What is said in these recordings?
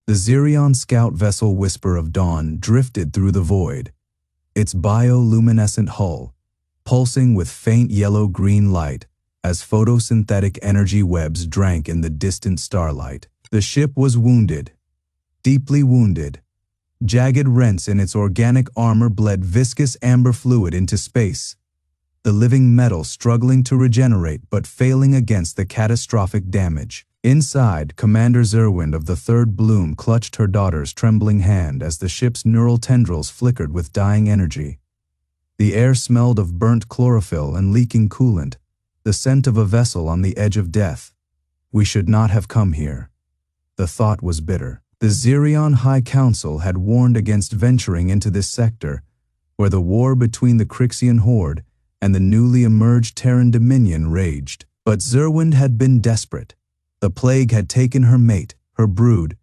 The Xerion scout vessel Whisper of Dawn drifted through the void, its bioluminescent hull pulsing with faint yellow-green light as photosynthetic energy webs drank in the distant starlight. The ship was wounded, deeply wounded. Jagged rents in its organic armor bled viscous amber fluid into space, the living metal struggling to regenerate but failing against the catastrophic damage. Inside, Commander Xerwind of the Third Bloom clutched her daughter's trembling hand as the ship's neural tendrils flickered with dying energy. The air smelled of burnt chlorophyll and leaking coolant, the scent of a vessel on the edge of death. We should not have come here. The thought was bitter. The Xerion High Council had warned against venturing into this sector, where the war between the Krixian horde and the newly emerged Terran Dominion raged. But Xerwind had been desperate. The plague had taken her mate, her brood,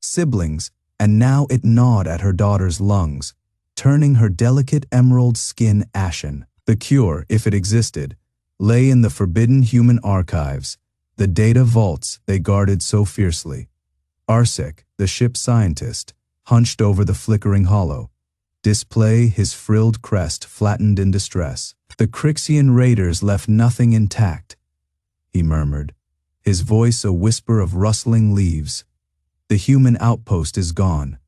siblings, and now it gnawed at her daughter's lungs, turning her delicate emerald skin ashen. The cure, if it existed, lay in the forbidden human archives, the data vaults they guarded so fiercely. Arsec, the ship's scientist, hunched over the flickering hollow, display his frilled crest flattened in distress. The Krixian raiders left nothing intact, he murmured, his voice a whisper of rustling leaves. The human outpost is gone.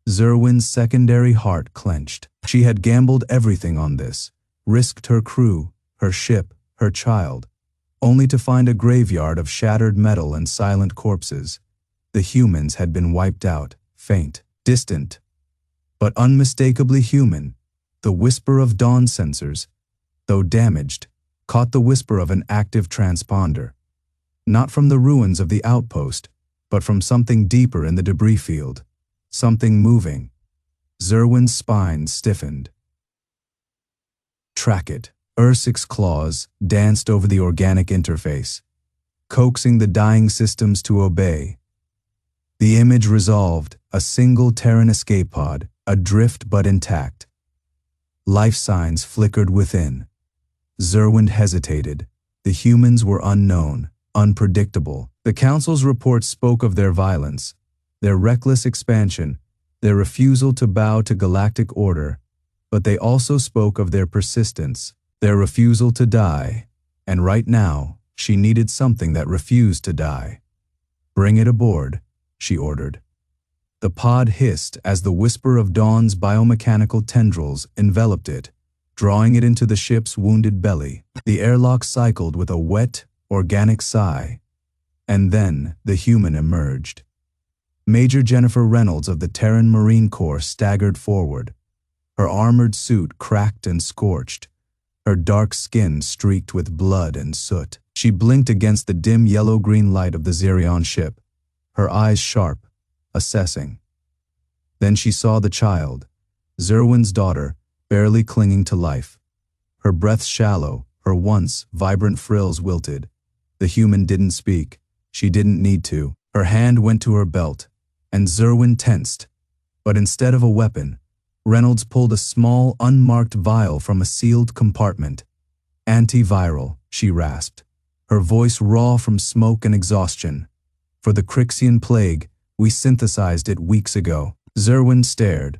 Xerwind's secondary heart clenched. She had gambled everything on this, risked her crew, her ship, her child, only to find a graveyard of shattered metal and silent corpses. The humans had been wiped out, faint, distant, but unmistakably human. The Whisper of Dawn sensors, though damaged, caught the whisper of an active transponder. Not from the ruins of the outpost, but from something deeper in the debris field. Something moving. Xerwind's spine stiffened. Track it. Ursic's claws danced over the organic interface, coaxing the dying systems to obey. The image resolved, a single Terran escape pod, adrift but intact. Life signs flickered within. Xerwind hesitated. The humans were unknown, unpredictable. The Council's reports spoke of their violence, their reckless expansion, their refusal to bow to galactic order, but they also spoke of their persistence, their refusal to die, and right now, she needed something that refused to die. Bring it aboard, she ordered. The pod hissed as the Whisper of Dawn's biomechanical tendrils enveloped it, drawing it into the ship's wounded belly. The airlock cycled with a wet, organic sigh, and then the human emerged. Major Jennifer Reynolds of the Terran Marine Corps staggered forward, her armored suit cracked and scorched, her dark skin streaked with blood and soot. She blinked against the dim yellow-green light of the Xerion ship, her eyes sharp, assessing. Then she saw the child, Xerwind's daughter, barely clinging to life. Her breath shallow, her once vibrant frills wilted. The human didn't speak. She didn't need to. Her hand went to her belt, and Xerwind tensed. But instead of a weapon, Reynolds pulled a small, unmarked vial from a sealed compartment. Antiviral, she rasped, her voice raw from smoke and exhaustion. For the Krixian plague, we synthesized it weeks ago. Xerwind stared.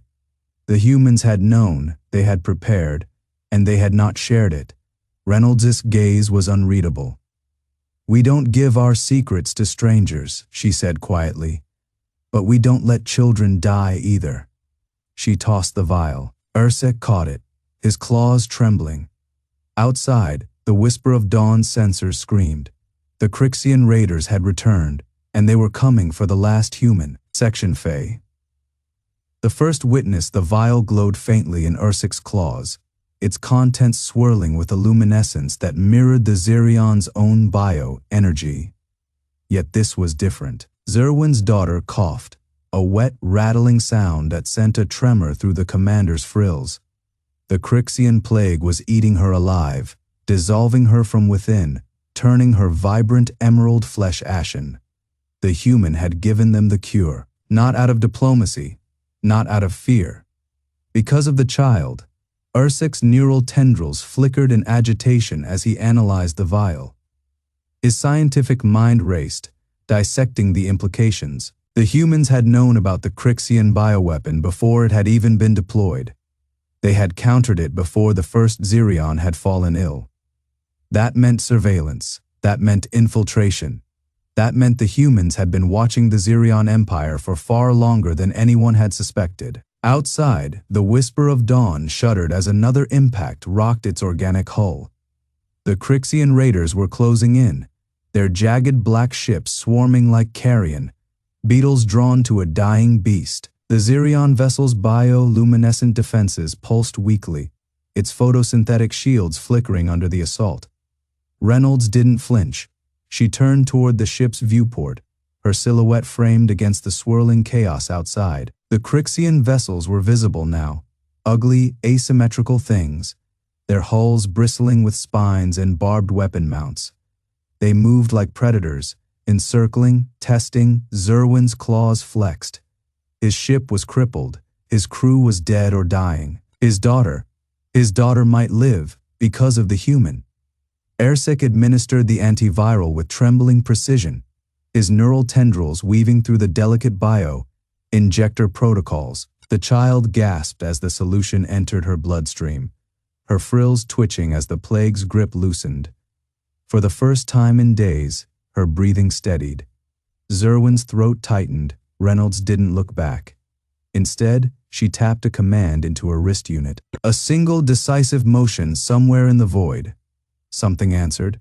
The humans had known, they had prepared, and they had not shared it. Reynolds' gaze was unreadable. We don't give our secrets to strangers, she said quietly. But we don't let children die either. She tossed the vial. Ursec caught it, his claws trembling. Outside, the Whisper of Dawn sensors screamed. The Krixian raiders had returned, and they were coming for the last human. Section Fae. The first witnessed the vial glowed faintly in Ursic's claws, its contents swirling with a luminescence that mirrored the Xerion's own bio-energy. Yet this was different. Xerwind's daughter coughed, a wet, rattling sound that sent a tremor through the commander's frills. The Krixian plague was eating her alive, dissolving her from within, turning her vibrant emerald flesh ashen. The human had given them the cure, not out of diplomacy, not out of fear. Because of the child, Ursic's neural tendrils flickered in agitation as he analyzed the vial. His scientific mind raced, dissecting the implications. The humans had known about the Krixian bioweapon before it had even been deployed. They had countered it before the first Xerion had fallen ill. That meant surveillance. That meant infiltration. That meant the humans had been watching the Xerion Empire for far longer than anyone had suspected. Outside, the whisper of dawn shuddered as another impact rocked its organic hull. The Krixian raiders were closing in, their jagged black ships swarming like carrion, beetles drawn to a dying beast. The Xerion vessel's bioluminescent defenses pulsed weakly, its photosynthetic shields flickering under the assault. Reynolds didn't flinch. She turned toward the ship's viewport, her silhouette framed against the swirling chaos outside. The Krixian vessels were visible now, ugly, asymmetrical things, their hulls bristling with spines and barbed weapon mounts. They moved like predators, encircling, testing. Xerwind's claws flexed. His ship was crippled, his crew was dead or dying. His daughter might live because of the human. Ersek administered the antiviral with trembling precision, his neural tendrils weaving through the delicate bio-injector protocols. The child gasped as the solution entered her bloodstream, her frills twitching as the plague's grip loosened. For the first time in days, her breathing steadied. Xerwind's throat tightened. Reynolds didn't look back. Instead, she tapped a command into her wrist unit. A single decisive motion somewhere in the void. Something answered.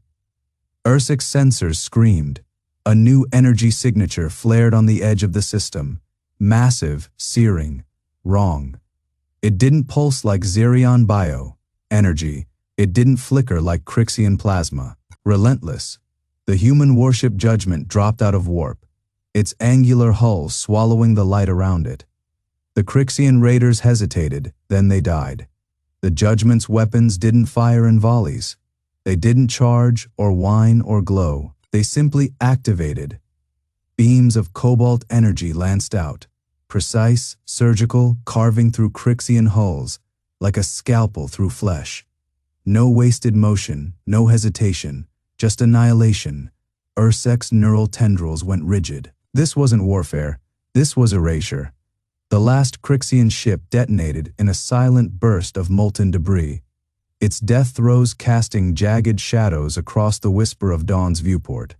Ersek's sensors screamed. A new energy signature flared on the edge of the system. Massive, searing, wrong. It didn't pulse like Xerion bio-energy. It didn't flicker like Krixian plasma. Relentless. The human warship Judgment dropped out of warp, its angular hull swallowing the light around it. The Krixian raiders hesitated, then they died. The Judgment's weapons didn't fire in volleys. They didn't charge or whine or glow. They simply activated. Beams of cobalt energy lanced out, precise, surgical, carving through Krixian hulls, like a scalpel through flesh. No wasted motion, no hesitation, just annihilation. Ersek's neural tendrils went rigid. This wasn't warfare. This was erasure. The last Krixian ship detonated in a silent burst of molten debris, its death throes casting jagged shadows across the whisper of dawn's viewport.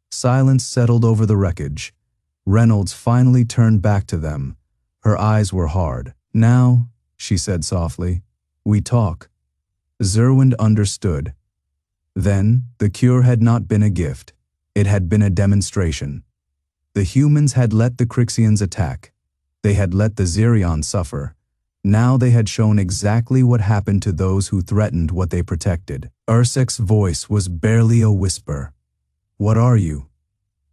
Silence settled over the wreckage. Reynolds finally turned back to them. Her eyes were hard. "Now," she said softly, "we talk." Xerwind understood. Then, the cure had not been a gift. It had been a demonstration. The humans had let the Krixians attack. They had let the Xerion suffer. Now they had shown exactly what happened to those who threatened what they protected. Ersek's voice was barely a whisper. "What are you?"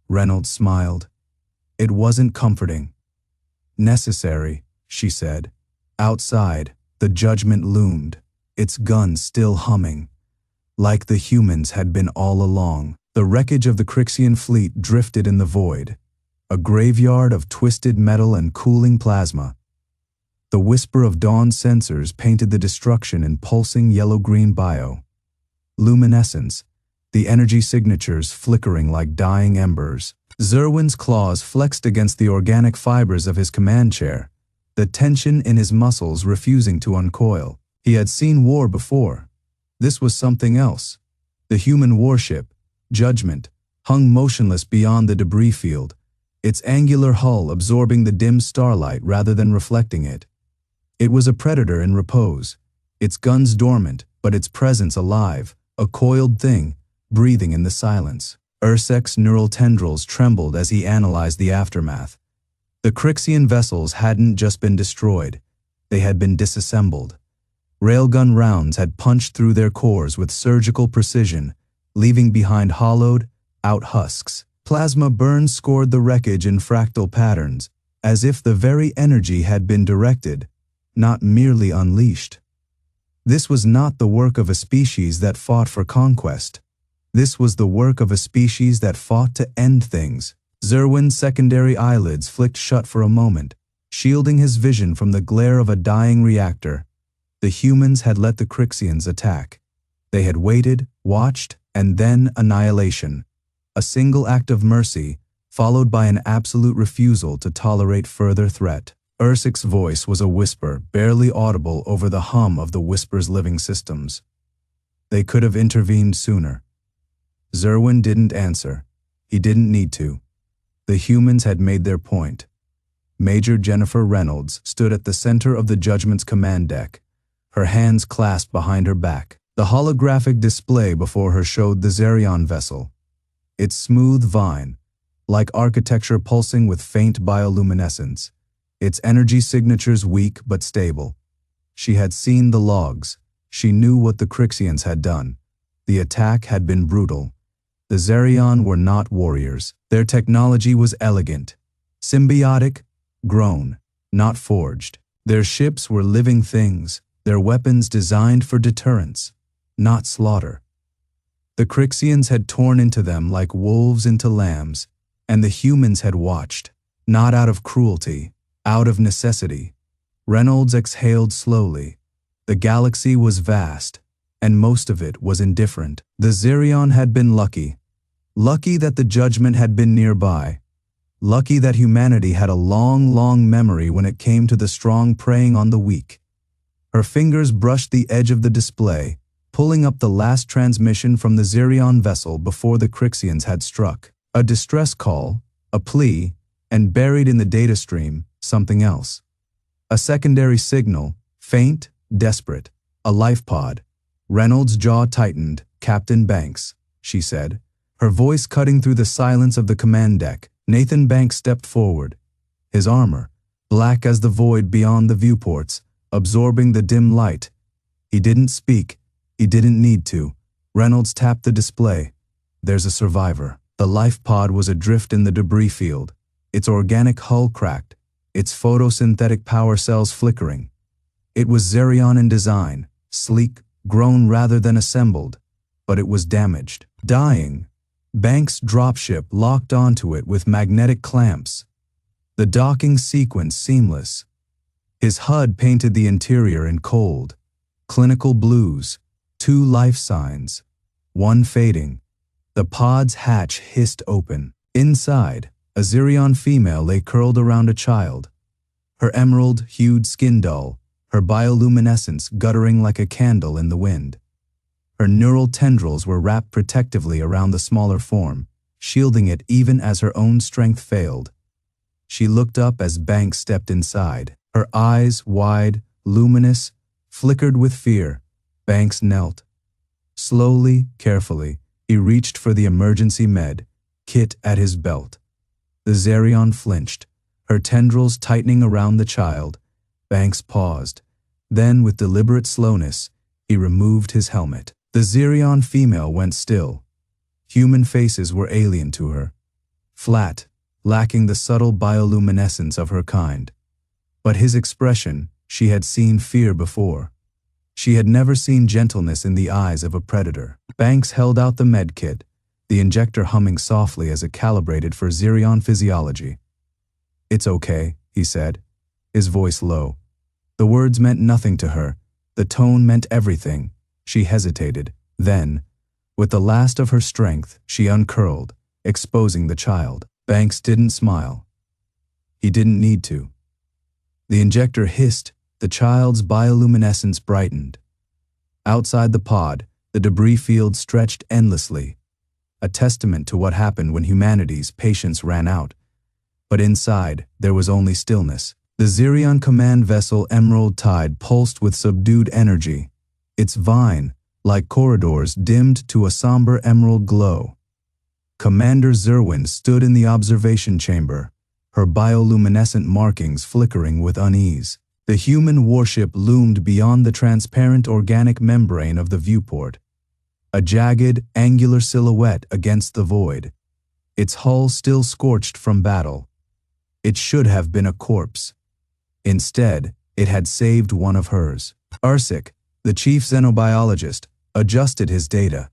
Reynolds smiled. It wasn't comforting. "Necessary," she said. Outside, the Judgment loomed, its guns still humming. Like the humans had been all along. The wreckage of the Krixian fleet drifted in the void, a graveyard of twisted metal and cooling plasma. The whisper of dawn's sensors painted the destruction in pulsing yellow-green luminescence, the energy signatures flickering like dying embers. Xerwind's claws flexed against the organic fibers of his command chair, the tension in his muscles refusing to uncoil. He had seen war before. This was something else. The human warship, Judgment, hung motionless beyond the debris field, its angular hull absorbing the dim starlight rather than reflecting it. It was a predator in repose, its guns dormant, but its presence alive, a coiled thing, breathing in the silence. Ersek's neural tendrils trembled as he analyzed the aftermath. The Krixian vessels hadn't just been destroyed, they had been disassembled. Railgun rounds had punched through their cores with surgical precision, leaving behind hollowed out husks. Plasma burns scored the wreckage in fractal patterns, as if the very energy had been directed, not merely unleashed. This was not the work of a species that fought for conquest. This was the work of a species that fought to end things. Xerwind's secondary eyelids flicked shut for a moment, shielding his vision from the glare of a dying reactor. The humans had let the Krixians attack. They had waited, watched, and then annihilation. A single act of mercy, followed by an absolute refusal to tolerate further threat. Ursic's voice was a whisper, barely audible over the hum of the Whisper's living systems. They could have intervened sooner. Xerwind didn't answer. He didn't need to. The humans had made their point. Major Jennifer Reynolds stood at the center of the Judgment's command deck, her hands clasped behind her back. The holographic display before her showed the Xerion vessel, its smooth vine, like architecture pulsing with faint bioluminescence, its energy signatures weak but stable. She had seen the logs. She knew what the Krixians had done. The attack had been brutal. The Xerion were not warriors. Their technology was elegant, symbiotic, grown, not forged. Their ships were living things, their weapons designed for deterrence, not slaughter. The Krixians had torn into them like wolves into lambs, and the humans had watched, not out of cruelty, out of necessity. Reynolds exhaled slowly. The galaxy was vast, and most of it was indifferent. The Xerion had been lucky. Lucky that the Judgment had been nearby. Lucky that humanity had a long, long memory when it came to the strong preying on the weak. Her fingers brushed the edge of the display, pulling up the last transmission from the Xerion vessel before the Krixians had struck. A distress call, a plea, and buried in the data stream, something else. A secondary signal, faint, desperate. A life pod. Reynolds' jaw tightened. "Captain Banks," she said, her voice cutting through the silence of the command deck. Nathan Banks stepped forward, his armor, black as the void beyond the viewports, absorbing the dim light. He didn't speak. He didn't need to. Reynolds tapped the display. "There's a survivor." The life pod was adrift in the debris field, its organic hull cracked, its photosynthetic power cells flickering. It was Xerion in design, sleek, grown rather than assembled, but it was damaged. Dying. Banks' dropship locked onto it with magnetic clamps. The docking sequence seamless. His HUD painted the interior in cold, clinical blues, 2 life signs, 1 fading. The pod's hatch hissed open. Inside, a Xerion female lay curled around a child. Her emerald-hued skin dull, her bioluminescence guttering like a candle in the wind. Her neural tendrils were wrapped protectively around the smaller form, shielding it even as her own strength failed. She looked up as Banks stepped inside. Her eyes, wide, luminous, flickered with fear. Banks knelt. Slowly, carefully, he reached for the emergency med kit at his belt. The Xerion flinched, her tendrils tightening around the child. Banks paused. Then, with deliberate slowness, he removed his helmet. The Xerion female went still. Human faces were alien to her, flat, lacking the subtle bioluminescence of her kind. But his expression, she had seen fear before. She had never seen gentleness in the eyes of a predator. Banks held out the medkit, the injector humming softly as it calibrated for Xerion physiology. "It's okay," he said, his voice low. The words meant nothing to her. The tone meant everything. She hesitated. Then, with the last of her strength, she uncurled, exposing the child. Banks didn't smile. He didn't need to. The injector hissed. The child's bioluminescence brightened. Outside the pod, the debris field stretched endlessly, a testament to what happened when humanity's patience ran out. But inside, there was only stillness. The Xerion command vessel Emerald Tide pulsed with subdued energy, its vine, like corridors, dimmed to a somber emerald glow. Commander Xerwind stood in the observation chamber, her bioluminescent markings flickering with unease. The human warship loomed beyond the transparent organic membrane of the viewport, a jagged, angular silhouette against the void, its hull still scorched from battle. It should have been a corpse. Instead, it had saved one of hers. Ursic, the chief xenobiologist, adjusted his data.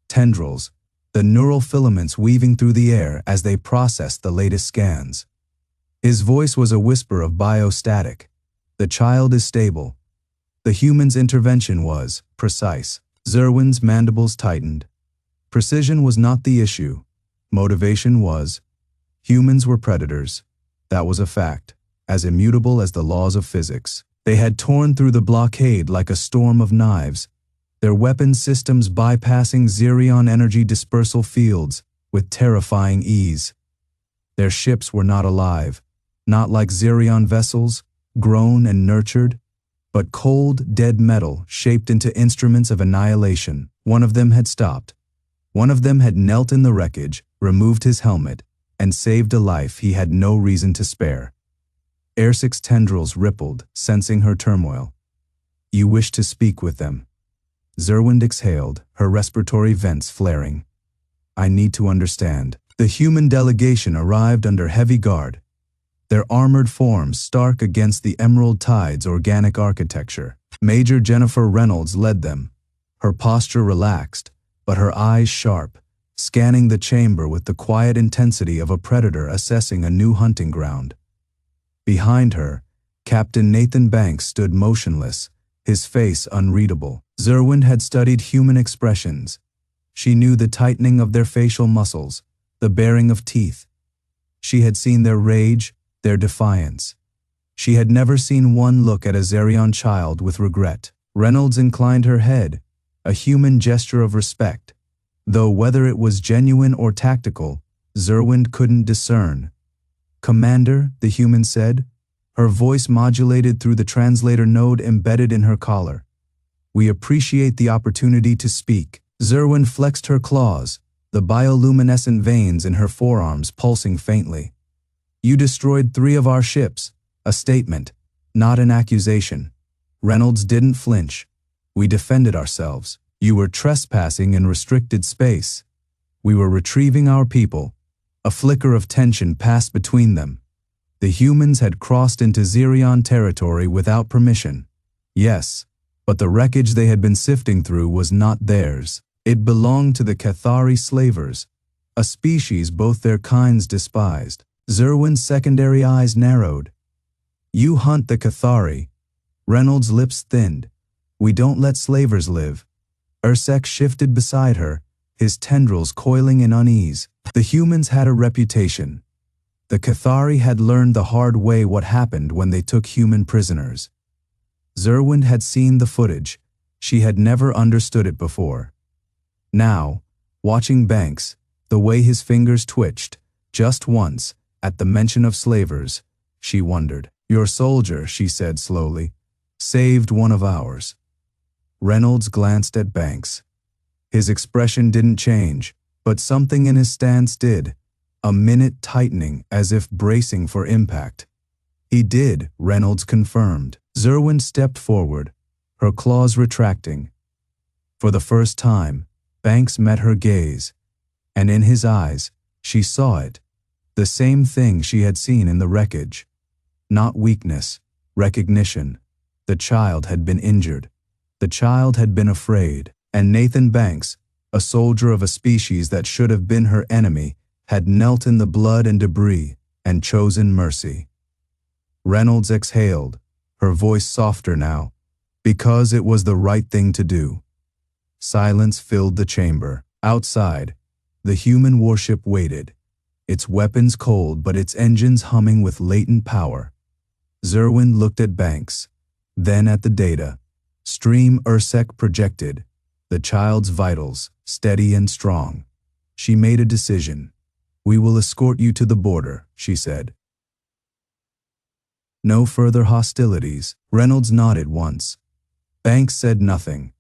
Tendrils, the neural filaments weaving through the air as they processed the latest scans. His voice was a whisper of biostatic. The child is stable. The human's intervention was precise. Xerwind's mandibles tightened. Precision was not the issue. Motivation was. Humans were predators. That was a fact, as immutable as the laws of physics. They had torn through the blockade like a storm of knives, their weapon systems bypassing Xerion energy dispersal fields with terrifying ease. Their ships were not alive, not like Xerion vessels, grown and nurtured, but cold, dead metal shaped into instruments of annihilation. One of them had stopped. One of them had knelt in the wreckage, removed his helmet, and saved a life he had no reason to spare. Xerxic's tendrils rippled, sensing her turmoil. "You wish to speak with them." Xerwind exhaled, her respiratory vents flaring. "I need to understand." The human delegation arrived under heavy guard, their armored forms stark against the Emerald Tide's organic architecture. Major Jennifer Reynolds led them, her posture relaxed, but her eyes sharp, scanning the chamber with the quiet intensity of a predator assessing a new hunting ground. Behind her, Captain Nathan Banks stood motionless, his face unreadable. Xerwind had studied human expressions. She knew the tightening of their facial muscles, the baring of teeth. She had seen their rage, their defiance. She had never seen one look at a Xerion child with regret. Reynolds inclined her head, a human gesture of respect, though whether it was genuine or tactical, Xerwind couldn't discern. "Commander," the human said, her voice modulated through the translator node embedded in her collar. "We appreciate the opportunity to speak." Xerwind flexed her claws, the bioluminescent veins in her forearms pulsing faintly. "You destroyed 3 of our ships," a statement, not an accusation. Reynolds didn't flinch. "We defended ourselves. You were trespassing in restricted space. We were retrieving our people." A flicker of tension passed between them. The humans had crossed into Xerion territory without permission. Yes, but the wreckage they had been sifting through was not theirs. It belonged to the Cathari slavers, a species both their kinds despised. Xerwind's secondary eyes narrowed. "You hunt the Cathari." Reynolds' lips thinned. "We don't let slavers live." Xerxec shifted beside her, his tendrils coiling in unease. The humans had a reputation. The Cathari had learned the hard way what happened when they took human prisoners. Xerwind had seen the footage. She had never understood it before. Now, watching Banks, the way his fingers twitched, just once, at the mention of slavers, she wondered. "Your soldier," she said slowly, "saved one of ours." Reynolds glanced at Banks. His expression didn't change, but something in his stance did, a minute tightening as if bracing for impact. "He did," Reynolds confirmed. Xerwind stepped forward, her claws retracting. For the first time, Banks met her gaze, and in his eyes, she saw it, the same thing she had seen in the wreckage. Not weakness, recognition. The child had been injured. The child had been afraid, and Nathan Banks, a soldier of a species that should have been her enemy, had knelt in the blood and debris and chosen mercy. Reynolds exhaled, her voice softer now, because it was the right thing to do. Silence filled the chamber. Outside, the human warship waited, its weapons cold but its engines humming with latent power. Xerwind looked at Banks, then at the data. Stream Xerxec projected, the child's vitals, steady and strong. She made a decision. "We will escort you to the border," she said. "No further hostilities." Reynolds nodded once. Banks said nothing,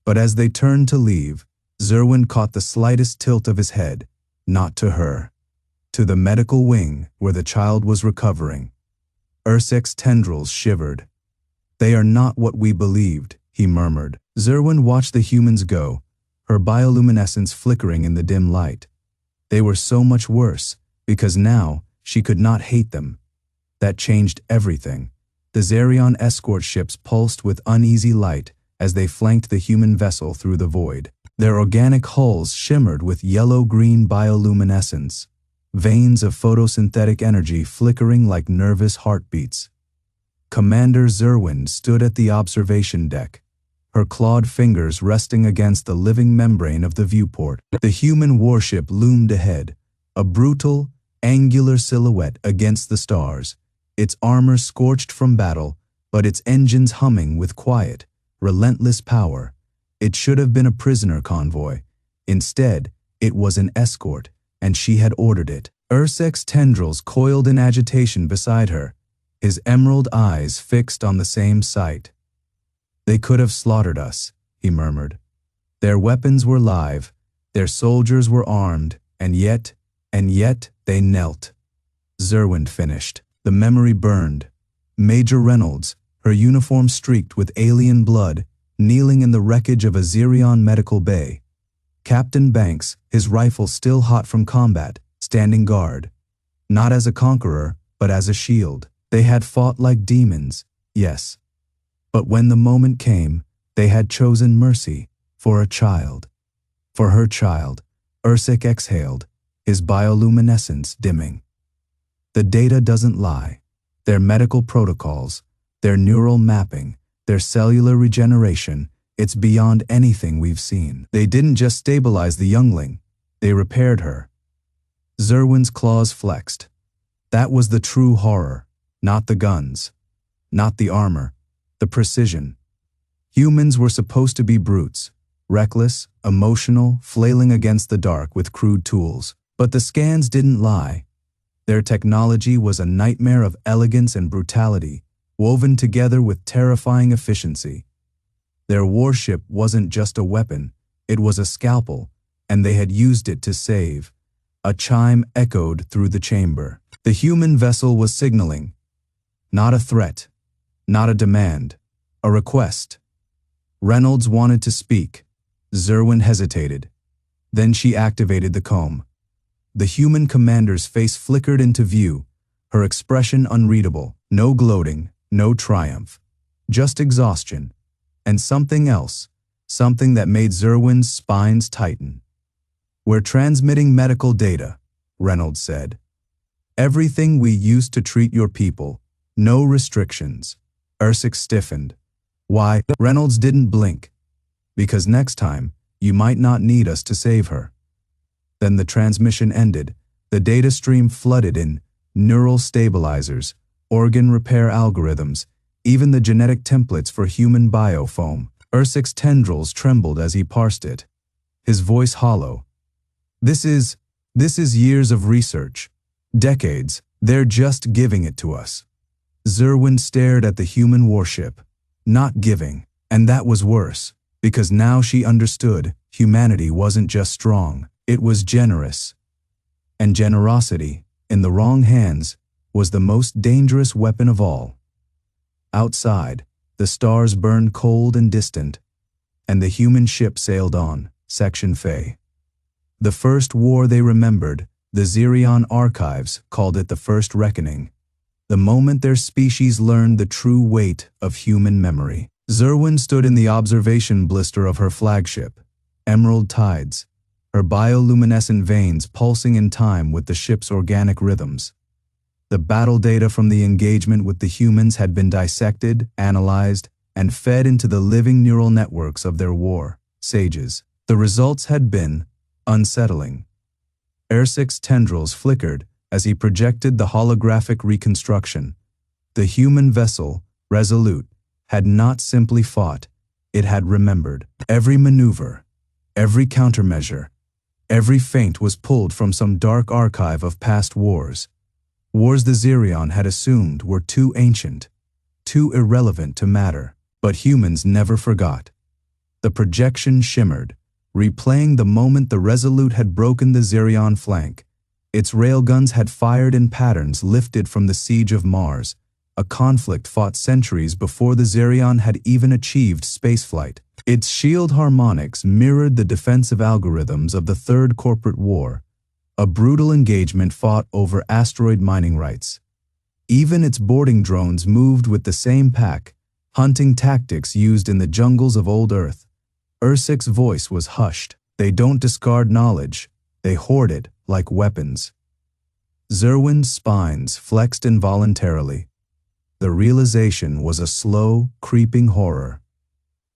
but as they turned to leave, Xerwind caught the slightest tilt of his head, not to her, to the medical wing where the child was recovering. Xerxec's tendrils shivered. "They are not what we believed," he murmured. Xerwind watched the humans go, her bioluminescence flickering in the dim light. They were so much worse, because now she could not hate them. That changed everything. The Xerion escort ships pulsed with uneasy light as they flanked the human vessel through the void. Their organic hulls shimmered with yellow-green bioluminescence, veins of photosynthetic energy flickering like nervous heartbeats. Commander Xerwind stood at the observation deck, her clawed fingers resting against the living membrane of the viewport. The human warship loomed ahead, a brutal, angular silhouette against the stars, its armor scorched from battle, but its engines humming with quiet, relentless power. It should have been a prisoner convoy. Instead, it was an escort, and she had ordered it. Ursic's tendrils coiled in agitation beside her, his emerald eyes fixed on the same sight. "They could have slaughtered us," he murmured. "Their weapons were live, their soldiers were armed, and yet they knelt." Xerwind finished. The memory burned. Major Reynolds, her uniform streaked with alien blood, kneeling in the wreckage of a Xerion medical bay. Captain Banks, his rifle still hot from combat, standing guard. Not as a conqueror, but as a shield. They had fought like demons, yes. But when the moment came, they had chosen mercy for a child. For her child, Ursic exhaled, his bioluminescence dimming. The data doesn't lie. Their medical protocols, their neural mapping, their cellular regeneration, it's beyond anything we've seen. They didn't just stabilize the youngling, they repaired her. Xerwind's claws flexed. That was the true horror, not the guns, not the armor, the precision. Humans were supposed to be brutes, reckless, emotional, flailing against the dark with crude tools. But the scans didn't lie. Their technology was a nightmare of elegance and brutality, woven together with terrifying efficiency. Their warship wasn't just a weapon, it was a scalpel, and they had used it to save. A chime echoed through the chamber. The human vessel was signaling. Not a threat, not a demand, a request. Reynolds wanted to speak. Xerwind hesitated. Then she activated the comb. The human commander's face flickered into view, her expression unreadable. No gloating, no triumph, just exhaustion. And something else, something that made Xerwind's spines tighten. "We're transmitting medical data," Reynolds said. "Everything we used to treat your people, no restrictions." Ursic stiffened. "Why?" Reynolds didn't blink. "Because next time, you might not need us to save her." Then the transmission ended. The data stream flooded in, neural stabilizers, organ repair algorithms, even the genetic templates for human biofoam. Ursic's tendrils trembled as he parsed it, his voice hollow. This is years of research. Decades. They're just giving it to us." Xerwind stared at the human warship. Not giving. And that was worse, because now she understood humanity wasn't just strong. It was generous. And generosity, in the wrong hands, was the most dangerous weapon of all. Outside, the stars burned cold and distant, and the human ship sailed on, Section Fae. The first war they remembered, the Xerion archives called it the First Reckoning, the moment their species learned the true weight of human memory. Xerwind stood in the observation blister of her flagship, Emerald Tides, her bioluminescent veins pulsing in time with the ship's organic rhythms. The battle data from the engagement with the humans had been dissected, analyzed, and fed into the living neural networks of their war sages. The results had been unsettling. Ursic's tendrils flickered as he projected the holographic reconstruction. The human vessel, resolute, had not simply fought, it had remembered. Every maneuver, every countermeasure, every feint was pulled from some dark archive of past wars. Wars the Xerion had assumed were too ancient, too irrelevant to matter. But humans never forgot. The projection shimmered, replaying the moment the Resolute had broken the Xerion flank. Its railguns had fired in patterns lifted from the siege of Mars, a conflict fought centuries before the Xerion had even achieved spaceflight. Its shield harmonics mirrored the defensive algorithms of the Third Corporate War, a brutal engagement fought over asteroid mining rights. Even its boarding drones moved with the same pack, hunting tactics used in the jungles of old Earth. Ursic's voice was hushed. They don't discard knowledge, they hoard it like weapons. Xerwind's spines flexed involuntarily. The realization was a slow, creeping horror.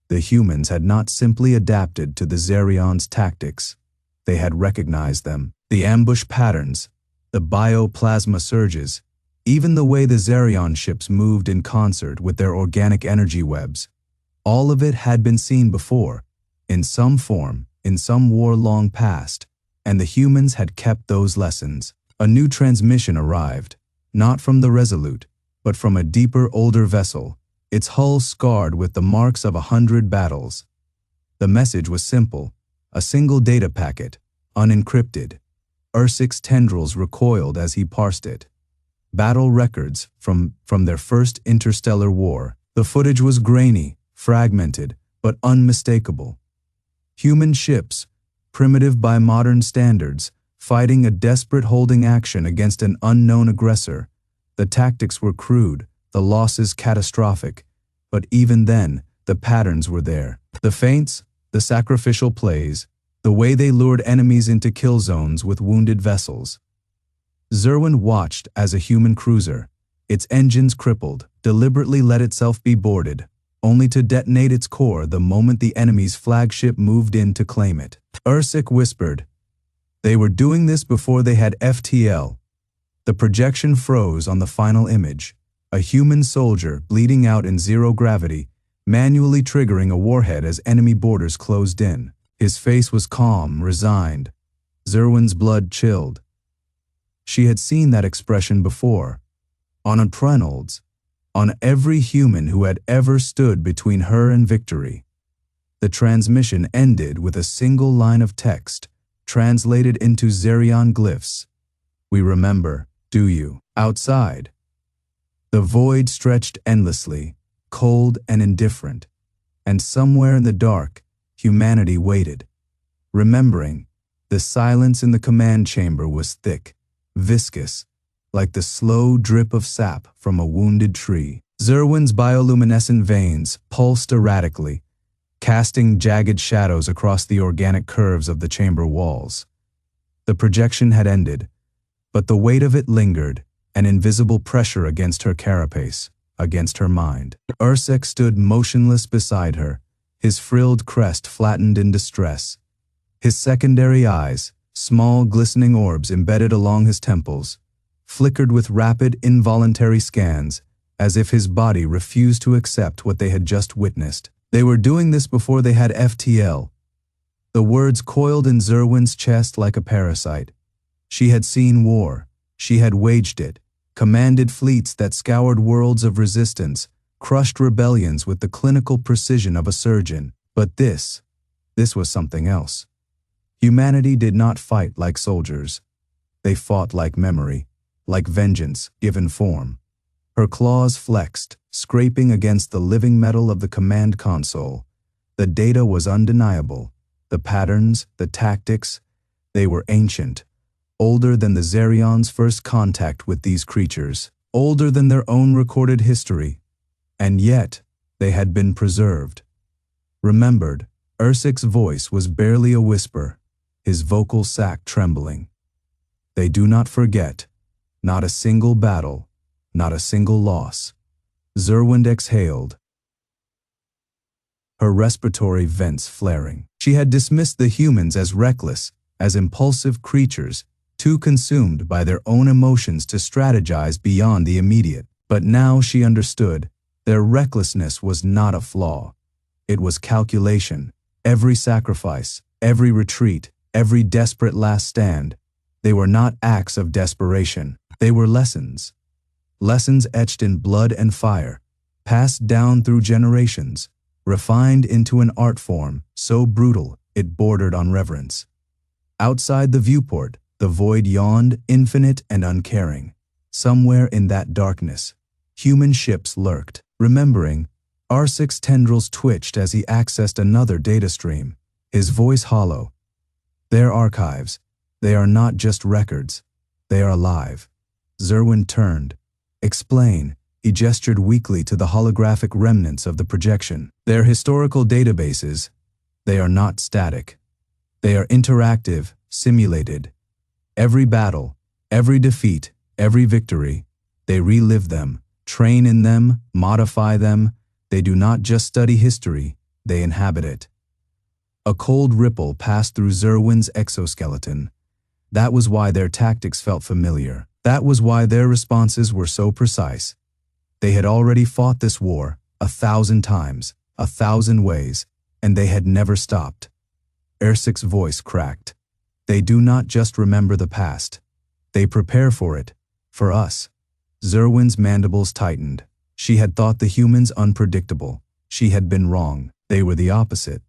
The humans had not simply adapted to the Xerion's tactics. They had recognized them. The ambush patterns, the bioplasma surges, even the way the Xerion ships moved in concert with their organic energy webs. All of it had been seen before, in some form, in some war long past, and the humans had kept those lessons. A new transmission arrived, not from the Resolute, but from a deeper, older vessel, its hull scarred with the marks of 100 battles. The message was simple, a single data packet, unencrypted. Ursic's tendrils recoiled as he parsed it. Battle records from their first interstellar war. The footage was grainy, fragmented, but unmistakable. Human ships, primitive by modern standards, fighting a desperate holding action against an unknown aggressor. The tactics were crude, the losses catastrophic, but even then, the patterns were there. The feints, the sacrificial plays, the way they lured enemies into kill zones with wounded vessels. Xerwind watched as a human cruiser, its engines crippled, deliberately let itself be boarded, only to detonate its core the moment the enemy's flagship moved in to claim it. Ursic whispered. They were doing this before they had FTL. The projection froze on the final image, a human soldier bleeding out in zero gravity, manually triggering a warhead as enemy boarders closed in. His face was calm, resigned. Xerwind's blood chilled. She had seen that expression before, on Reynolds, on every human who had ever stood between her and victory. The transmission ended with a single line of text, translated into Xerion glyphs. We remember, do you? Outside. The void stretched endlessly, cold and indifferent, and somewhere in the dark, humanity waited. Remembering, the silence in the command chamber was thick, viscous, like the slow drip of sap from a wounded tree. Xerwind's bioluminescent veins pulsed erratically, casting jagged shadows across the organic curves of the chamber walls. The projection had ended, but the weight of it lingered, an invisible pressure against her carapace, against her mind. Ursic stood motionless beside her, his frilled crest flattened in distress. His secondary eyes, small glistening orbs embedded along his temples, flickered with rapid, involuntary scans, as if his body refused to accept what they had just witnessed. They were doing this before they had FTL. The words coiled in Xerwind's chest like a parasite. She had seen war. She had waged it, commanded fleets that scoured worlds of resistance, crushed rebellions with the clinical precision of a surgeon. But this was something else. Humanity did not fight like soldiers. They fought like memory, like vengeance given form. Her claws flexed, scraping against the living metal of the command console. The data was undeniable. The patterns, the tactics, they were ancient, older than the Xerion's first contact with these creatures, older than their own recorded history. And yet, they had been preserved. Remembered, Ursic's voice was barely a whisper, his vocal sac trembling. They do not forget, not a single battle, not a single loss. Xerwind exhaled, her respiratory vents flaring. She had dismissed the humans as reckless, as impulsive creatures, too consumed by their own emotions to strategize beyond the immediate. But now she understood, their recklessness was not a flaw. It was calculation. Every sacrifice, every retreat, every desperate last stand, they were not acts of desperation. They were lessons. Lessons etched in blood and fire, passed down through generations, refined into an art form so brutal it bordered on reverence. Outside the viewport, the void yawned, infinite and uncaring. Somewhere in that darkness, human ships lurked. Remembering, Ursic's tendrils twitched as he accessed another data stream, his voice hollow. Their archives, they are not just records, they are alive. Xerwind turned. Explain, he gestured weakly to the holographic remnants of the projection. Their historical databases, they are not static. They are interactive, simulated. Every battle, every defeat, every victory, they relive them, train in them, modify them. They do not just study history, they inhabit it. A cold ripple passed through Xerwind's exoskeleton. That was why their tactics felt familiar. That was why their responses were so precise. They had already fought this war 1,000 times, 1,000 ways, and they had never stopped. Xerxic's voice cracked. They do not just remember the past. They prepare for it. For us. Xerwind's mandibles tightened. She had thought the humans unpredictable. She had been wrong. They were the opposite.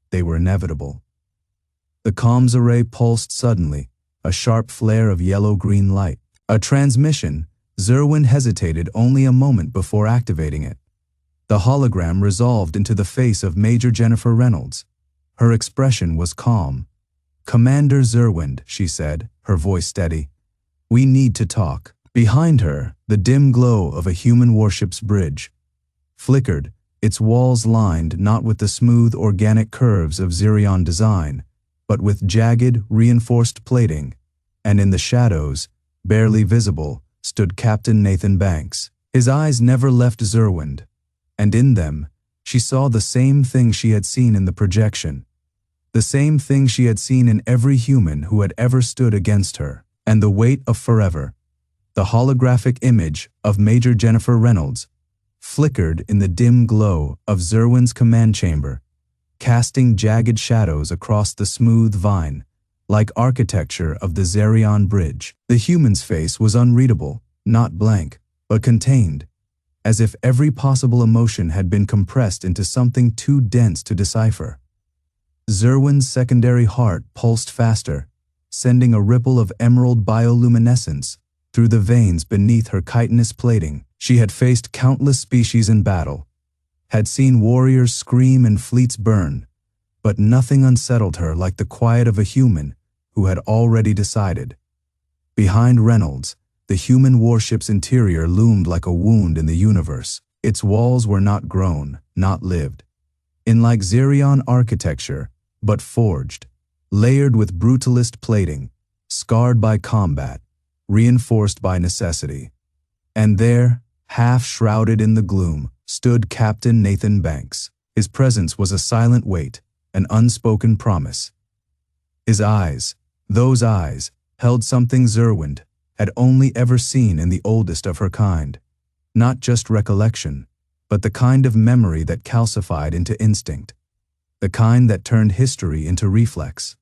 They were inevitable. The comms array pulsed suddenly, a sharp flare of yellow-green light. A transmission. Xerwind hesitated only a moment before activating it. The hologram resolved into the face of Major Jennifer Reynolds. Her expression was calm. "Commander Xerwind," she said, her voice steady. "We need to talk." Behind her, the dim glow of a human warship's bridge flickered, its walls lined not with the smooth organic curves of Xerion design, but with jagged, reinforced plating, and in the shadows, barely visible, stood Captain Nathan Banks. His eyes never left Xerwind, and in them, she saw the same thing she had seen in the projection, the same thing she had seen in every human who had ever stood against her, and the weight of forever. The holographic image of Major Jennifer Reynolds flickered in the dim glow of Xerwind's command chamber, casting jagged shadows across the smooth vine, like architecture of the Xerion bridge. The human's face was unreadable, not blank, but contained, as if every possible emotion had been compressed into something too dense to decipher. Xerwind's secondary heart pulsed faster, sending a ripple of emerald bioluminescence through the veins beneath her chitinous plating. She had faced countless species in battle, had seen warriors scream and fleets burn, but nothing unsettled her like the quiet of a human who had already decided. Behind Reynolds, the human warship's interior loomed like a wound in the universe. Its walls were not grown, not lived, in like Xerion architecture, but forged, layered with brutalist plating, scarred by combat, reinforced by necessity. And there, half shrouded in the gloom, stood Captain Nathan Banks. His presence was a silent weight, an unspoken promise. His eyes, those eyes, held something Xerwind had only ever seen in the oldest of her kind. Not just recollection, but the kind of memory that calcified into instinct, the kind that turned history into reflex.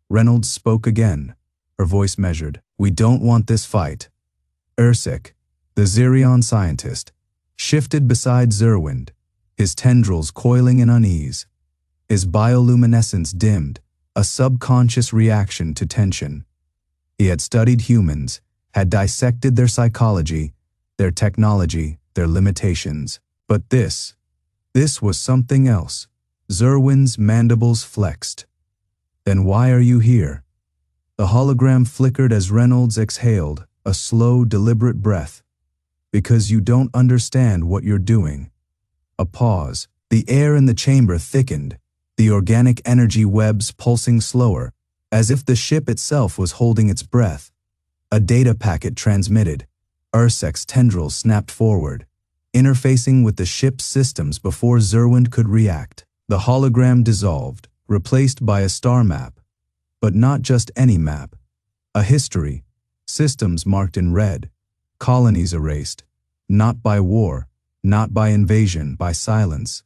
Reynolds spoke again, her voice measured. "We don't want this fight." Xerxic, the Xerion scientist, shifted beside Xerwind, his tendrils coiling in unease. His bioluminescence dimmed, a subconscious reaction to tension. He had studied humans, had dissected their psychology, their technology, their limitations. But this was something else. Xerwind's mandibles flexed. "Then why are you here?" The hologram flickered as Reynolds exhaled, a slow, deliberate breath. "Because you don't understand what you're doing." A pause. The air in the chamber thickened, the organic energy webs pulsing slower, as if the ship itself was holding its breath. A data packet transmitted. Xerxic's tendrils snapped forward, interfacing with the ship's systems before Xerwind could react. The hologram dissolved, replaced by a star map. But not just any map. A history, systems marked in red, colonies erased, not by war, not by invasion, by silence.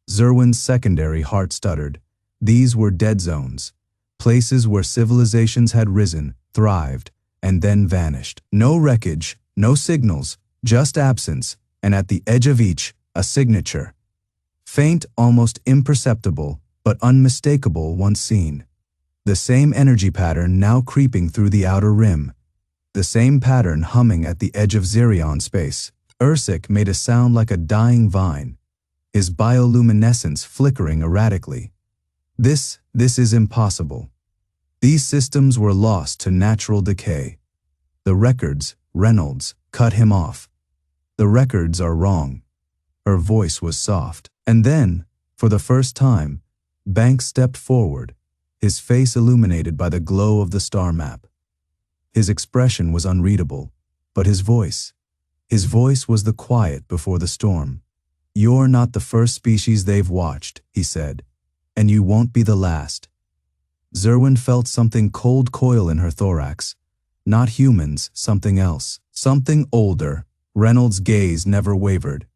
Xerwind's secondary heart stuttered. These were dead zones, places where civilizations had risen, thrived, and then vanished. No wreckage, no signals, just absence, and at the edge of each, a signature. Faint, almost imperceptible, but unmistakable once seen. The same energy pattern now creeping through the outer rim. The same pattern humming at the edge of Xerion space. Xerxic made a sound like a dying vine, his bioluminescence flickering erratically. This is impossible. These systems were lost to natural decay. The records, Reynolds, cut him off. The records are wrong. Her voice was soft. And then, for the first time, Banks stepped forward, his face illuminated by the glow of the star map. His expression was unreadable, but his voice was the quiet before the storm. "You're not the first species they've watched," he said, "and you won't be the last." Xerwind felt something cold coil in her thorax. Not humans, something else. Something older. Reynolds' gaze never wavered.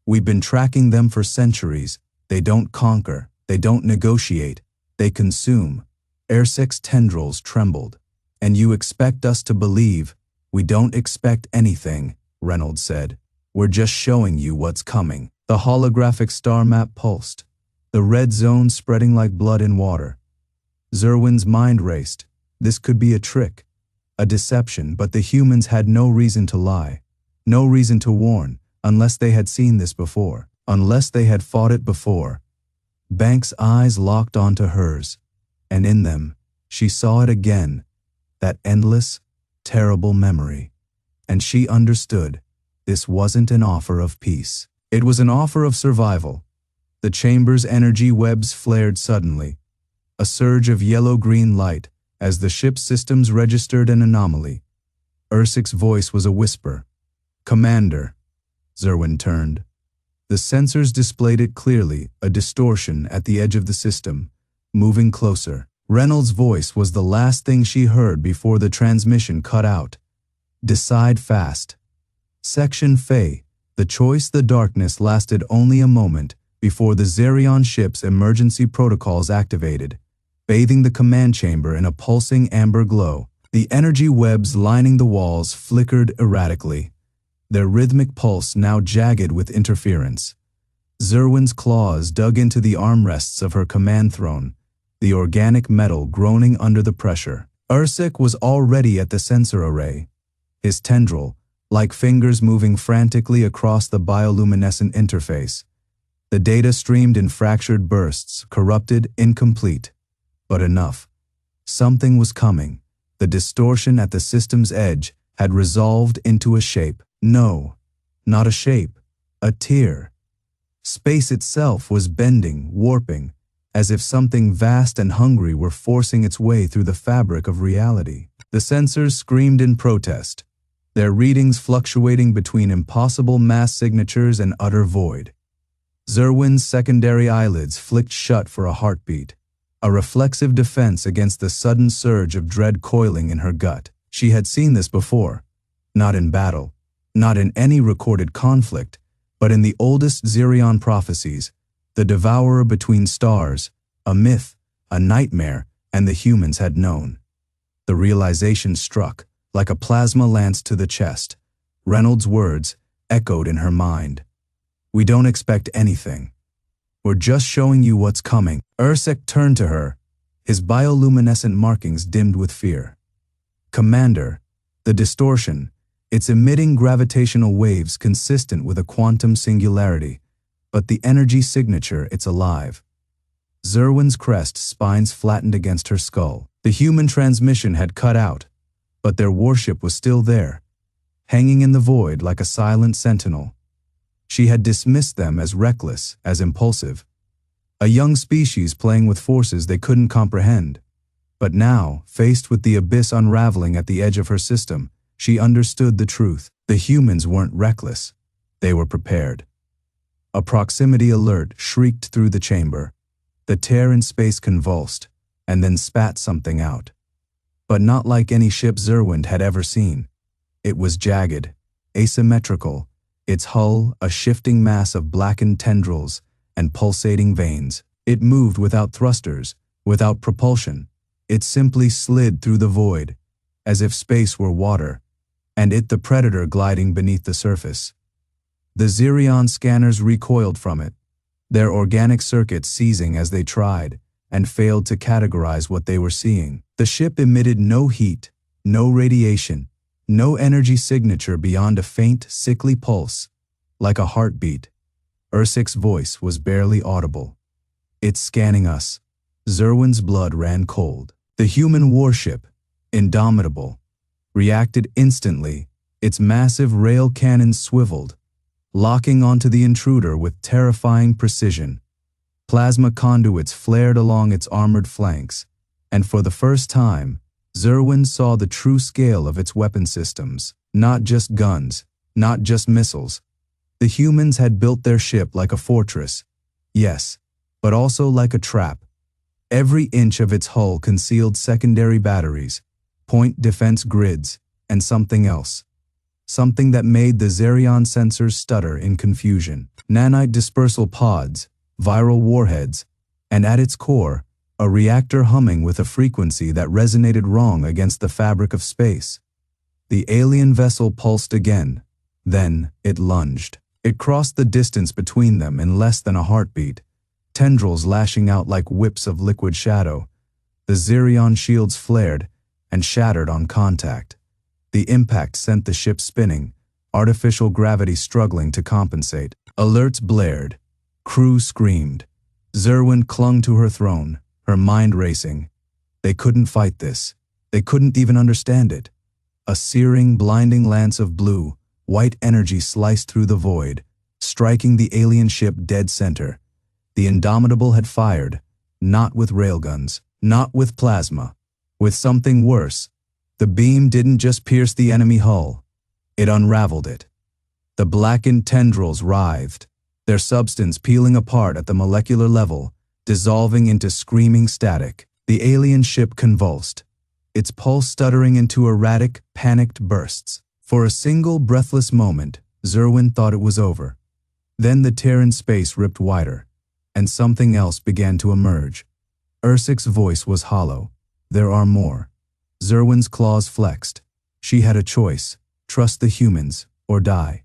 We've been tracking them for centuries. They don't conquer. They don't negotiate. They consume. Ersek's tendrils trembled. And you expect us to believe? We don't expect anything, Reynolds said. We're just showing you what's coming. The holographic star map pulsed, the red zone spreading like blood in water. Xerwind's mind raced. This could be a trick, a deception, but the humans had no reason to lie, no reason to warn, unless they had seen this before, unless they had fought it before. Banks' eyes locked onto hers, and in them, she saw it again, that endless, terrible memory. And she understood, this wasn't an offer of peace. It was an offer of survival. The chamber's energy webs flared suddenly, a surge of yellow-green light as the ship's systems registered an anomaly. Ersek's voice was a whisper. "Commander." Xerwind turned. The sensors displayed it clearly, a distortion at the edge of the system, moving closer. Reynolds' voice was the last thing she heard before the transmission cut out. "Decide fast." Section Fae. The choice the darkness lasted only a moment before the Xerion ship's emergency protocols activated, bathing the command chamber in a pulsing amber glow. The energy webs lining the walls flickered erratically, their rhythmic pulse now jagged with interference. Xerwind's claws dug into the armrests of her command throne, the organic metal groaning under the pressure. Ersek was already at the sensor array, his tendril, like fingers moving frantically across the bioluminescent interface. The data streamed in fractured bursts, corrupted, incomplete. But enough. Something was coming. The distortion at the system's edge had resolved into a shape. No, not a shape, a tear. Space itself was bending, warping, as if something vast and hungry were forcing its way through the fabric of reality. The sensors screamed in protest, their readings fluctuating between impossible mass signatures and utter void. Xerwind's secondary eyelids flicked shut for a heartbeat, a reflexive defense against the sudden surge of dread coiling in her gut. She had seen this before, not in battle, not in any recorded conflict, but in the oldest Xerion prophecies, the devourer between stars, a myth, a nightmare, and the humans had known. The realization struck, like a plasma lance to the chest. Reynolds' words echoed in her mind. "We don't expect anything. We're just showing you what's coming." Ersek turned to her, his bioluminescent markings dimmed with fear. "Commander, the distortion, it's emitting gravitational waves consistent with a quantum singularity, but the energy signature, it's alive." Xerwind's crest spines flattened against her skull. The human transmission had cut out, but their warship was still there, hanging in the void like a silent sentinel. She had dismissed them as reckless, as impulsive, a young species playing with forces they couldn't comprehend. But now, faced with the abyss unraveling at the edge of her system, she understood the truth. The humans weren't reckless. They were prepared. A proximity alert shrieked through the chamber. The tear in space convulsed, and then spat something out. But not like any ship Xerwind had ever seen. It was jagged, asymmetrical, its hull a shifting mass of blackened tendrils and pulsating veins. It moved without thrusters, without propulsion. It simply slid through the void, as if space were water, and it the predator gliding beneath the surface. The Xerion scanners recoiled from it, their organic circuits seizing as they tried, and failed to categorize what they were seeing. The ship emitted no heat, no radiation, no energy signature beyond a faint, sickly pulse, like a heartbeat. Ersek's voice was barely audible. "It's scanning us." Xerwind's blood ran cold. The human warship, indomitable, reacted instantly, its massive rail cannons swiveled, locking onto the intruder with terrifying precision. Plasma conduits flared along its armored flanks, and for the first time, Xerwind saw the true scale of its weapon systems. Not just guns, not just missiles. The humans had built their ship like a fortress, yes, but also like a trap. Every inch of its hull concealed secondary batteries, point defense grids, and something else. Something that made the Xerion sensors stutter in confusion. Nanite dispersal pods, viral warheads, and at its core, a reactor humming with a frequency that resonated wrong against the fabric of space. The alien vessel pulsed again. Then it lunged. It crossed the distance between them in less than a heartbeat, tendrils lashing out like whips of liquid shadow. The Xerion shields flared and shattered on contact. The impact sent the ship spinning, artificial gravity struggling to compensate. Alerts blared. Crew screamed. Xerwind clung to her throne, her mind racing. They couldn't fight this. They couldn't even understand it. A searing, blinding lance of blue, white energy sliced through the void, striking the alien ship dead center. The Indomitable had fired, not with railguns, not with plasma, with something worse. The beam didn't just pierce the enemy hull, it unraveled it. The blackened tendrils writhed, their substance peeling apart at the molecular level, dissolving into screaming static. The alien ship convulsed, its pulse stuttering into erratic, panicked bursts. For a single breathless moment, Xerwind thought it was over. Then the tear in space ripped wider, and something else began to emerge. Ursic's voice was hollow. There are more. Xerwind's claws flexed. She had a choice: trust the humans or die.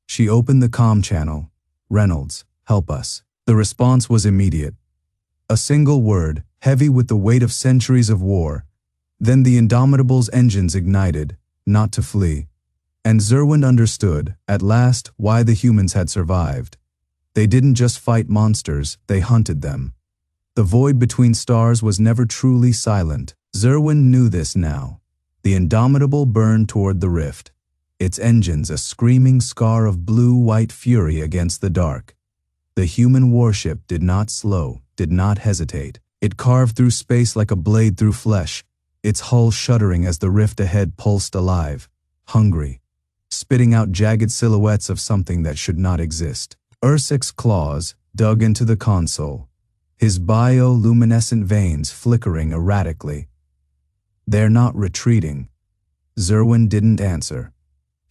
She opened the comm channel. Reynolds, help us. The response was immediate. A single word, heavy with the weight of centuries of war. Then the Indomitable's engines ignited, not to flee. And Xerwind understood, at last, why the humans had survived. They didn't just fight monsters, they hunted them. The void between stars was never truly silent. Xerwind knew this now. The Indomitable burned toward the rift, its engines a screaming scar of blue-white fury against the dark. The human warship did not slow, did not hesitate. It carved through space like a blade through flesh, its hull shuddering as the rift ahead pulsed alive, hungry, spitting out jagged silhouettes of something that should not exist. Ursic's claws dug into the console, his bioluminescent veins flickering erratically. They're not retreating. Xerwind didn't answer.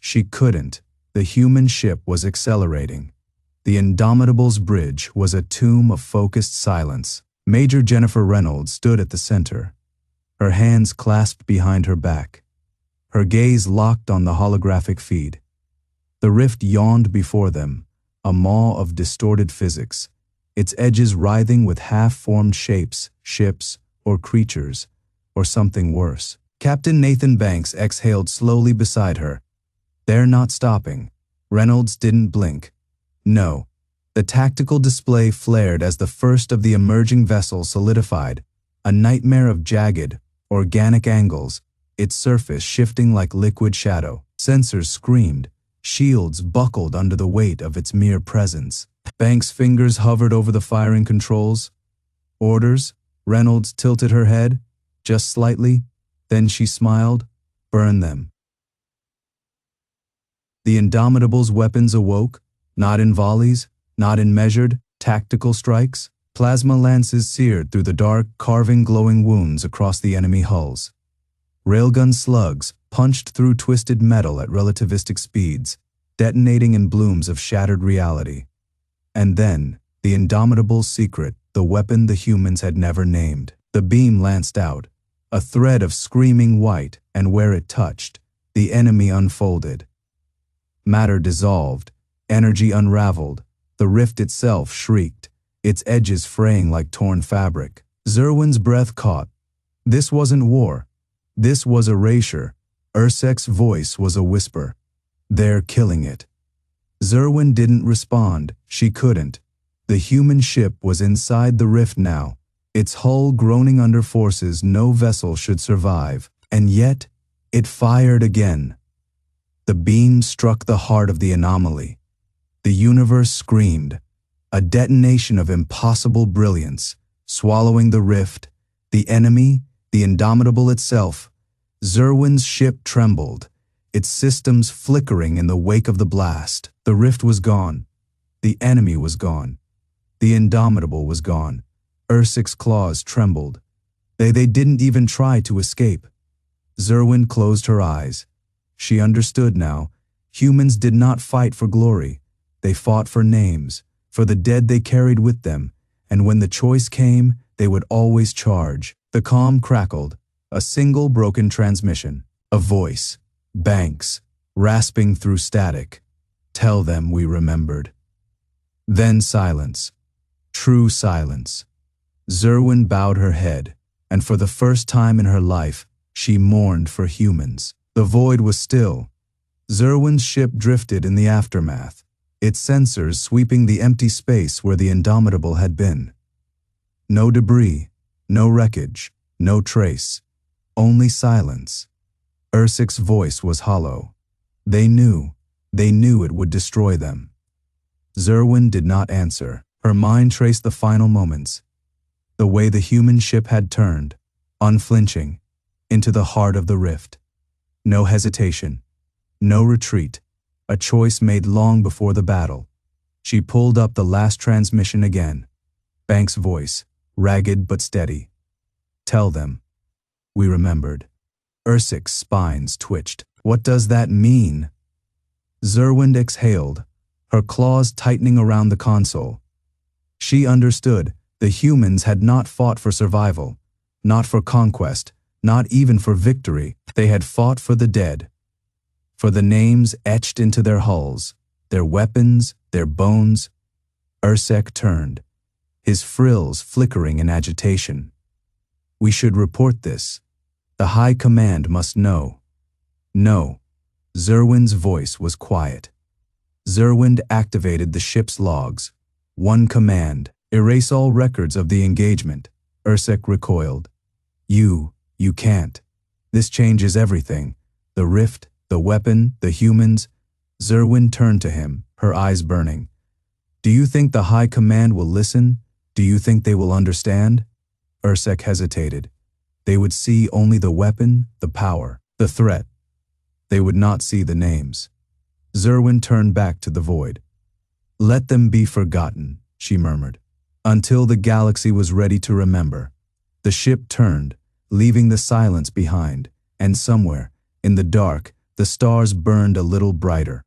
She couldn't. The human ship was accelerating. The Indomitable's bridge was a tomb of focused silence. Major Jennifer Reynolds stood at the center, her hands clasped behind her back, her gaze locked on the holographic feed. The rift yawned before them, a maw of distorted physics, its edges writhing with half-formed shapes, ships, or creatures, or something worse. Captain Nathan Banks exhaled slowly beside her. They're not stopping. Reynolds didn't blink. No. The tactical display flared as the first of the emerging vessels solidified, a nightmare of jagged, organic angles, its surface shifting like liquid shadow. Sensors screamed, shields buckled under the weight of its mere presence. Banks' fingers hovered over the firing controls. Orders? Reynolds tilted her head, just slightly, then she smiled. Burn them. The Indomitable's weapons awoke, not in volleys, not in measured, tactical strikes. Plasma lances seared through the dark, carving glowing wounds across the enemy hulls. Railgun slugs punched through twisted metal at relativistic speeds, detonating in blooms of shattered reality. And then, the Indomitable's secret, the weapon the humans had never named. The beam lanced out, a thread of screaming white, and where it touched, the enemy unfolded. Matter dissolved, energy unraveled, the rift itself shrieked, its edges fraying like torn fabric. Xerwind's breath caught. This wasn't war. This was erasure. Ursic's voice was a whisper. They're killing it. Xerwind didn't respond. She couldn't. The human ship was inside the rift now, its hull groaning under forces no vessel should survive. And yet, it fired again. The beam struck the heart of the anomaly. The universe screamed, a detonation of impossible brilliance, swallowing the rift, the enemy, the Indomitable itself. Xerwind's ship trembled, its systems flickering in the wake of the blast. The rift was gone. The enemy was gone. The Indomitable was gone. Ursic's claws trembled. They didn't even try to escape. Xerwind closed her eyes. She understood now. Humans did not fight for glory. They fought for names, for the dead they carried with them, and when the choice came, they would always charge. The comm crackled, a single broken transmission, a voice, Banks, rasping through static. Tell them we remembered. Then silence. True silence. Xerwind bowed her head, and for the first time in her life, she mourned for humans. The void was still. Xerwind's ship drifted in the aftermath, its sensors sweeping the empty space where the Indomitable had been. No debris, no wreckage, no trace, only silence. Ursic's voice was hollow. They knew it would destroy them. Xerwind did not answer. Her mind traced the final moments, the way the human ship had turned, unflinching, into the heart of the rift. No hesitation, no retreat, a choice made long before the battle. She pulled up the last transmission again. Banks' voice, ragged but steady. Tell them. We remembered. Ursic's spines twitched. What does that mean? Xerwind exhaled, her claws tightening around the console. She understood. The humans had not fought for survival, not for conquest, not even for victory. They had fought for the dead, for the names etched into their hulls, their weapons, their bones. Ursic turned, his frills flickering in agitation. We should report this. The High Command must know. No. Xerwind's voice was quiet. Xerwind activated the ship's logs. One command. Erase all records of the engagement. Ursic recoiled. You can't. This changes everything. The rift, the weapon, the humans. Xerwind turned to him, her eyes burning. Do you think the High Command will listen? Do you think they will understand? Ursic hesitated. They would see only the weapon, the power, the threat. They would not see the names. Xerwind turned back to the void. Let them be forgotten, she murmured, until the galaxy was ready to remember. The ship turned, leaving the silence behind, and somewhere, in the dark, the stars burned a little brighter.